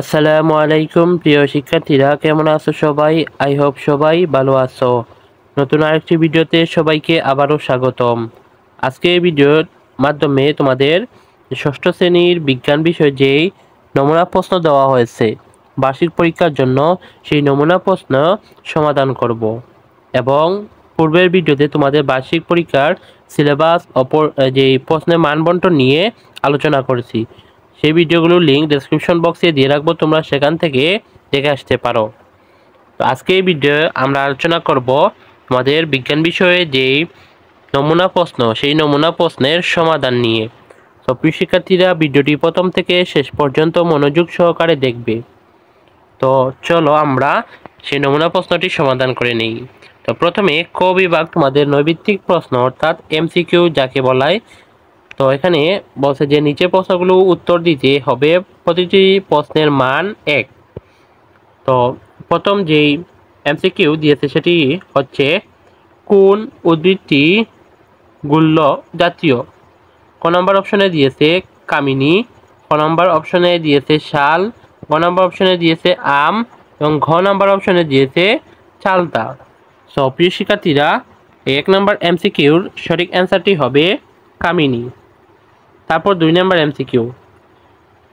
আসসালামু আলাইকুম প্রিয় শিক্ষার্থীরা, কেমন আছো সবাই? আই হোপ সবাই ভালো আছো। নতুন আরেকটি ভিডিওতে সবাইকে আবারও স্বাগতম। আজকে এই ভিডিওর মাধ্যমে তোমাদের ষষ্ঠ শ্রেণীর বিজ্ঞান বিষয়ে যেই নমুনা প্রশ্ন দেওয়া হয়েছে বার্ষিক পরীক্ষার জন্য, সেই নমুনা প্রশ্ন সমাধান করব এবং পূর্বের ভিডিওতে তোমাদের বার্ষিক পরীক্ষার সিলেবাস যেই প্রশ্নের মানবন্টন নিয়ে আলোচনা করেছি। সেই ভিডিওগুলোর লিঙ্ক ডেসক্রিপশন বক্সে দিয়ে রাখবো, তোমরা সেখান থেকে দেখে আসতে পারো। তো আজকে এই ভিডিও আমরা আলোচনা করব তোমাদের বিজ্ঞান বিষয়ে যেই নমুনা প্রশ্ন, সেই নমুনা প্রশ্নের সমাধান নিয়ে। তো প্রিয় শিক্ষার্থীরা, ভিডিওটি প্রথম থেকে শেষ পর্যন্ত মনোযোগ সহকারে দেখবে। তো চলো আমরা সেই নমুনা প্রশ্নটি সমাধান করে নিই। তো প্রথমে ক বিভাগ, তোমাদের নৈবিত্তিক প্রশ্ন অর্থাৎ এমসিকিউ যাকে বলায়। তো এখানে বলছে যে নিচে প্রশ্নগুলো উত্তর দিতে হবে, প্রতিটি প্রশ্নের মান 1। তো প্রথম যেই এমসিকিউ দিয়েছে সেটি হচ্ছে, কোন উদ্ভিদটি গুল্ম জাতীয়? ক নম্বর অপশনে দিয়েছে কামিনী, ক নম্বর অপশনে দিয়েছে শাল, গ নম্বর অপশনে দিয়েছে আম এবং ঘ নম্বর অপশনে দিয়েছে চালতা। সো প্রিয় শিক্ষার্থীরা, 1 নম্বর এমসিকিউর সঠিক অ্যান্সারটি হবে কামিনী। তারপর 2 নম্বর এমসিকিউ,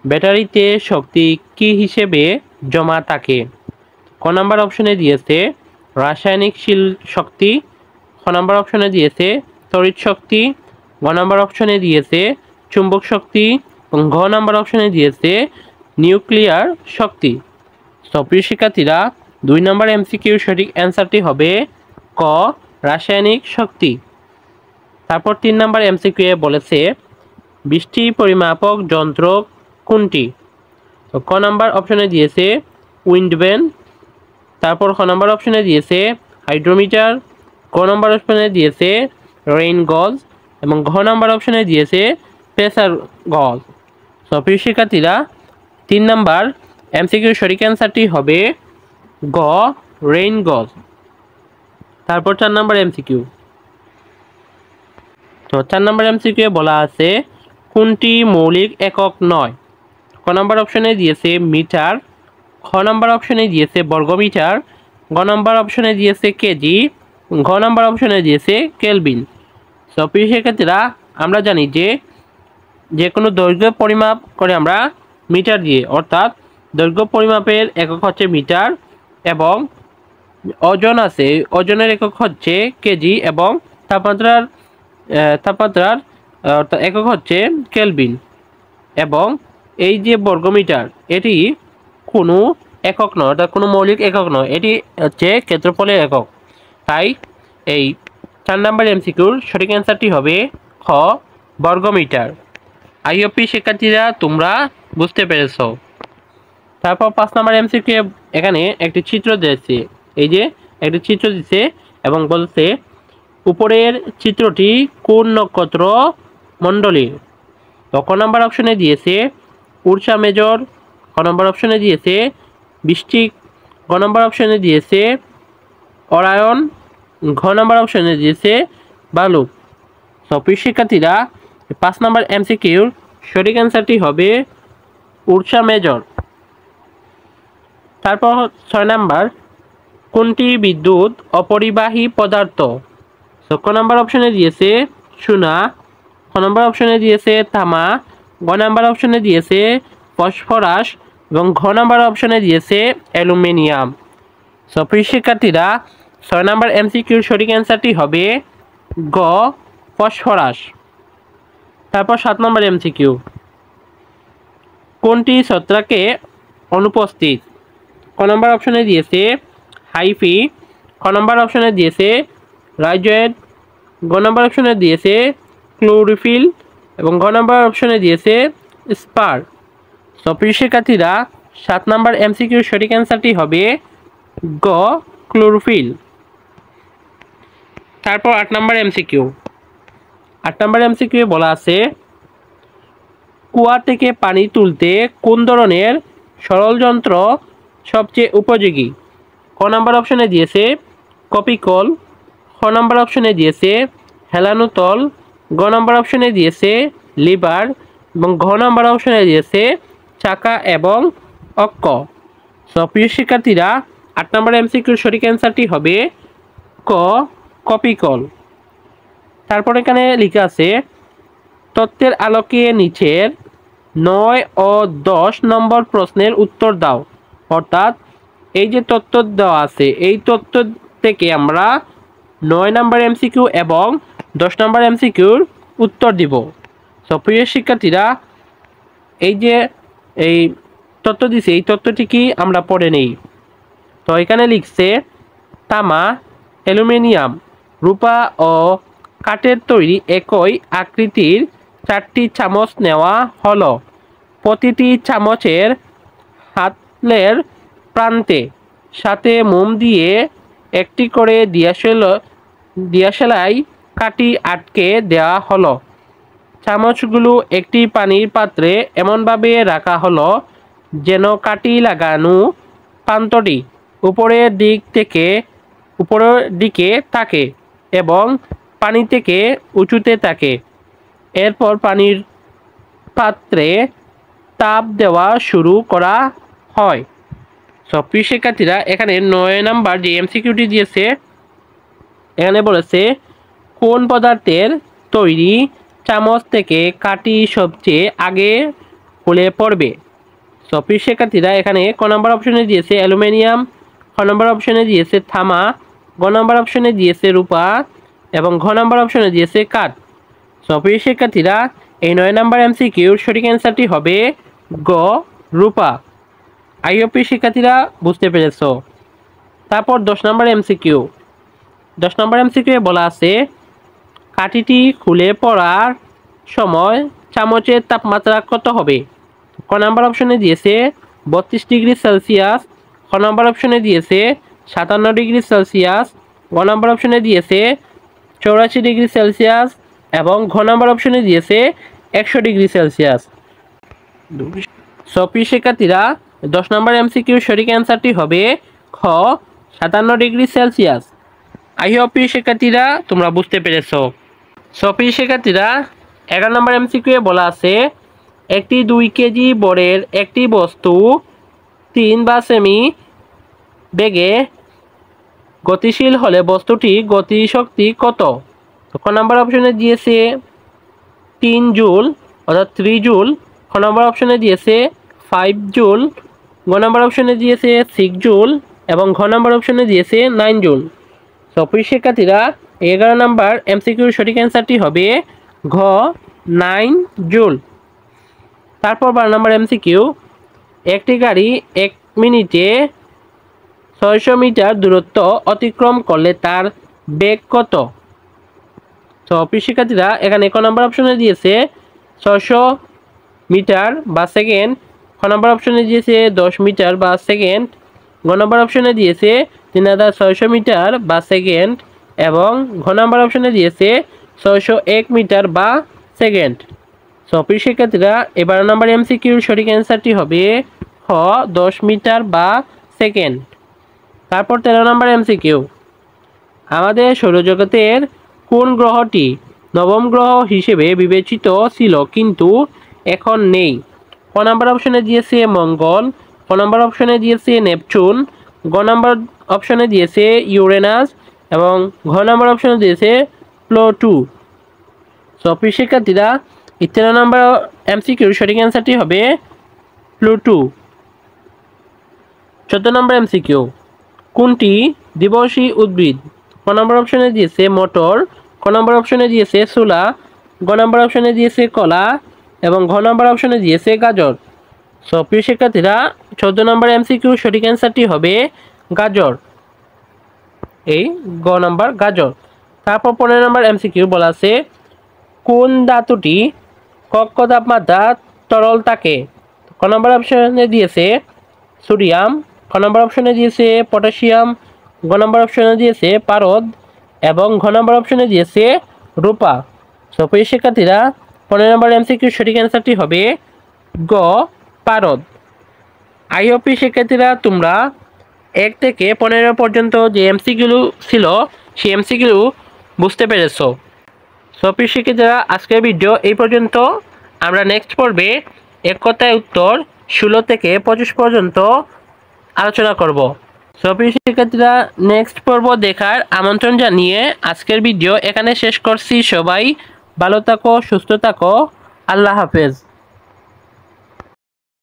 ব্যাটারিতে শক্তি কী হিসেবে জমা থাকে? ক নম্বর অপশনে দিয়েছে রাসায়নিক শক্তি, খ নম্বর অপশনে দিয়েছে তড়িৎ শক্তি, গ নম্বর অপশনে দিয়েছে চুম্বক শক্তি এবং ঘ নম্বর অপশনে দিয়েছে নিউক্লিয়ার শক্তি। তো প্রিয় শিক্ষার্থীরা, 2 নম্বর এমসিকিউর সঠিক অ্যান্সারটি হবে ক, রাসায়নিক শক্তি। তারপর 3 নম্বর এমসিকিউ বলেছে বৃষ্টি পরিমাপক যন্ত্র কোনটি? তো ক নম্বর অপশনে দিয়েছে উইন্ডভ্যান, তারপর খ নম্বর অপশনে দিয়েছে হাইড্রোমিটার, ক নম্বর অপশনে দিয়েছে রেইন গজ এবং ঘ নম্বর অপশনে দিয়েছে প্রেসার গজ। তো প্রিয় শিক্ষার্থীরা, 3 নম্বর এমসিকিউ সঠিক অ্যান্সারটি হবে গ, রেইন গজ। তারপর 4 নম্বর এমসিকিউ। তো 4 নম্বর এমসিকিউ বলা আছে কোনটি মৌলিক একক নয়? ক নম্বর অপশনে দিয়েছে মিটার, খ নম্বর অপশনে দিয়েছে বর্গমিটার, গ নম্বর অপশনে দিয়েছে কেজি, ঘ নম্বর অপশনে দিয়েছে কেলভিন। তো প্রিয় শিক্ষার্থীরা, আমরা জানি যে কোনো দৈর্ঘ্য পরিমাপ করে আমরা মিটার দিয়ে, অর্থাৎ দৈর্ঘ্য পরিমাপের একক হচ্ছে মিটার এবং ওজন আছে, ওজনের একক হচ্ছে কেজি এবং তাপমাত্রার একক হচ্ছে কেলভিন। এবং এই যে বর্গমিটার, এটি কোনো একক নয়, অর্থাৎ কোনো মৌলিক একক নয়, এটি হচ্ছে ক্ষেত্রফলের একক। তাই এই 4 নম্বর এমসিকিউর সঠিক অ্যান্সারটি হবে খ, বর্গমিটার। আইওপি শিক্ষার্থীরা, তোমরা বুঝতে পেরেছ। তারপর 5 নম্বর এমসিকিউ, এখানে একটি চিত্র দিয়েছে, এই যে একটি চিত্র দিচ্ছে এবং বলছে উপরের চিত্রটি কোন নক্ষত্র মণ্ডলীর? তো ক নম্বর অপশনে দিয়েছে উর্সা মেজর, খ নম্বর অপশনে দিয়েছে বৃশ্চিক, গ নম্বর অপশনে দিয়েছে অরায়ন, ঘ নম্বর অপশনে দিয়েছে ভালুক। তো প্রিয় শিক্ষার্থীরা, 5 নম্বর এমসিকিউর সঠিক অ্যান্সারটি হবে উর্সা মেজর। তারপর 6 নম্বর, কোনটি বিদ্যুৎ অপরিবাহী পদার্থ? তো ক নম্বর অপশনে দিয়েছে সোনা, খ নম্বর অপশনে দিয়েছে তামা, গ নম্বর অপশনে দিয়েছে ফসফরাস এবং ঘ নম্বর অপশনে দিয়েছে অ্যালুমিনিয়াম। সো প্রিয় শিক্ষার্থীরা, 6 নম্বর এমসিকিউর সঠিক অ্যান্সারটি হবে গ, ফসফরাস। তারপর 7 নম্বর এমসিকিউ, কোনটি ছত্রাকে অনুপস্থিত? ক নম্বর অপশনে দিয়েছে হাইফি, খ নম্বর অপশনে দিয়েছে রাইজয়েড, গ নম্বর অপশনে দিয়েছে ক্লোরোফিল এবং ঘ নম্বর অপশনে দিয়েছে স্পার। তো প্রিয় শিক্ষার্থীরা, 7 নম্বর এমসিকিউর সঠিক অ্যান্সারটি হবে গ, ক্লোরোফিল। তারপর 8 নম্বর এমসিকিউ। 8 নম্বর এমসিকিউ বলা আছে কুয়া থেকে পানি তুলতে কোন ধরনের সরল যন্ত্র সবচেয়ে উপযোগী? ক নম্বর অপশনে দিয়েছে কপিকল, খ নম্বর অপশনে দিয়েছে হেলানোতল, গ নম্বর অপশনে দিয়েছে লিভার এবং ঘ নম্বর অপশনে দিয়েছে চাকা এবং অক্ষ। সো প্রিয় শিক্ষার্থীরা 8 নম্বর এমসিকিউর সঠিক অ্যান্সারটি হবে ক কপিকল। তারপর এখানে লেখা আছে তত্ত্বের আলোকে নিচের 9 ও 10 নম্বর প্রশ্নের উত্তর দাও। অর্থাৎ এই যে তত্ত্ব দেওয়া আছে এই তত্ত্ব থেকে আমরা 9 নম্বর এমসিকিউ এবং 10 নম্বর এমসিকিউর উত্তর দিব। সো প্রিয় শিক্ষার্থীরা এই যে এই তত্ত্ব দিছে এই তত্ত্বটি কি আমরা পড়ে নেই। তো এখানে লিখছে তামা, অ্যালুমিনিয়াম, রূপা ও কাঠের তৈরি একই আকৃতির 4টি চামচ নেওয়া হলো। প্রতিটি চামচের হাতলের প্রান্তে সাথে মোম দিয়ে একটি করে দিয়াশলাই কাঠি আটকে দেওয়া হলো। চামচগুলো একটি পানির পাত্রে এমনভাবে রাখা হলো যেন কাঠি লাগানো প্রান্তটি উপরের দিকে থাকে এবং পানি থেকে উঁচুতে থাকে। এরপর পানির পাত্রে তাপ দেওয়া শুরু করা হয়। সব প্রিয় শিক্ষার্থীরা এখানে 9 নাম্বার যে এমসিকিউটি দিয়েছে এখানে বলেছে কোন পদার্থের তৈরি চামচ থেকে কাঠি সবচেয়ে আগে খুলে পড়বে। সব প্রিয় শিক্ষার্থীরা এখানে ক নম্বর অপশনে দিয়েছে অ্যালুমিনিয়াম, খ নম্বর অপশনে দিয়েছে তামা, গ নম্বর অপশনে দিয়েছে রূপা এবং ঘ নম্বর অপশনে দিয়েছে কাঠ। সব প্রিয় শিক্ষার্থীরা এই 9 নম্বর এমসিকিউর সঠিক অ্যান্সারটি হবে গ রূপা। আইওপি শিক্ষার্থীরা বুঝতে পেরেছ। তারপর 10 নম্বর এমসিকিউ। 10 নম্বর এমসিকিউ বলা আছে কাঠিটি খুলে পড়ার সময় চামচের তাপমাত্রা কত হবে। ক নম্বর অপশনে দিয়েছে 32 ডিগ্রি সেলসিয়াস, খ নম্বর অপশনে দিয়েছে 57 ডিগ্রি সেলসিয়াস, গ নম্বর অপশনে দিয়েছে 84 ডিগ্রি সেলসিয়াস এবং ঘ নম্বর অপশনে দিয়েছে 100 ডিগ্রি সেলসিয়াস। সব শিক্ষার্থীরা 10 নম্বর এমসিকিউর সঠিক অ্যান্সারটি হবে খ 57 ডিগ্রি সেলসিয়াস। আই হোপ প্রিয় শিক্ষার্থীরা তোমরা বুঝতে পেরেছ। সব প্রিয় শিক্ষার্থীরা 11 নম্বর এমসিকিউ বলা আছে একটি 2 কেজি বড়ের একটি বস্তু 3 বা সেমি বেগে গতিশীল হলে বস্তুটি গতিশক্তি কত। ক নম্বর অপশনে দিয়েছে 3 জুল অর্থাৎ 3 জুল, খ নম্বর অপশনে দিয়েছে 5 জুল, গ নম্বর অপশনে দিয়েছে 6 জুল এবং ঘ নম্বর অপশনে দিয়েছে 9 জুল। তো প্রিয় শিক্ষার্থীরা 11 নম্বর এমসিকিউর সঠিক অ্যান্সারটি হবে ঘ 9 জুল। তারপর 12 নম্বর এমসিকিউ একটি গাড়ি 1 মিনিটে 600 মিটার দূরত্ব অতিক্রম করলে তার বেগ কত। তো প্রিয় শিক্ষার্থীরা এখানে ক নম্বর অপশনে দিয়েছে 600 মিটার বা সেকেন্ড, খ নম্বর অপশনে দিয়েছে 10 মিটার বা সেকেন্ড, গ নম্বর অপশনে দিয়েছে 3600 মিটার বা সেকেন্ড এবং ঘ নম্বর অপশনে দিয়েছে 601 মিটার বা সেকেন্ড। সো প্রিয় শিক্ষার্থীরা 12 নম্বর এমসিকিউর সঠিক অ্যান্সারটি হবে খ 10 মিটার বা সেকেন্ড। তারপর 13 নম্বর এমসিকিউ আমাদের সৌরজগতের কোন গ্রহটি নবম গ্রহ হিসেবে বিবেচিত ছিল কিন্তু এখন নেই। ক নম্বর অপশনে দিয়েছে মঙ্গল, খ নম্বর অপশনে দিয়েছে নেপচুন, গ নম্বর অপশনে দিয়েছে ইউরেনাস এবং ঘ নম্বর অপশনে দিয়েছে প্লুটো। সো প্রিয় শিক্ষার্থীরা 13 নম্বর এমসিকিউর সঠিক অ্যান্সারটি হবে প্লুটো। 14 নম্বর এমসিকিউ কোনটি দিবসী উদ্ভিদ। ক নম্বর অপশনে দিয়েছে মটর, ক নম্বর অপশনে দিয়েছে ছোলা, গ নম্বর অপশনে দিয়েছে কলা এবং ঘ নম্বর অপশনে দিয়েছে গাজর। সো প্রিয় শিক্ষার্থীরা 14 নম্বর এমসিকিউ সঠিক অ্যান্সারটি হবে গাজর, এই গ নম্বর গাজর। তারপর 15 নম্বর এমসিকিউ বলা আছে কোন ধাতুটি কক্ষ তাপমাত্রা তরল থাকে। ক নম্বর অপশনে দিয়েছে সোডিয়াম, খ নম্বর অপশনে দিয়েছে পটাশিয়াম, গ নম্বর অপশনে দিয়েছে পারদ এবং ঘ নম্বর অপশনে দিয়েছে রূপা। সো প্রিয় শিক্ষার্থীরা 15 নম্বর এমসিকিউ সঠিক অ্যান্সারটি হবে গ পারদ। আই হোপ শিক্ষার্থীরা তোমরা 1 থেকে 15 পর্যন্ত যে এমসিকিউ ছিল সেই এমসিকিউ বুঝতে পেরেছ। সো প্রিয় শিক্ষার্থীরা আজকের ভিডিও এই পর্যন্ত। আমরা নেক্সট পর্বে এক কথায় উত্তর 16 থেকে 25 পর্যন্ত আলোচনা করব। সো প্রিয় শিক্ষার্থীরা, নেক্সট পর্ব দেখার আমন্ত্রণ জানিয়ে আজকের ভিডিও এখানে শেষ করছি। সবাই ভালো থাকো, সুস্থ থাকো, আল্লাহ হাফেজ।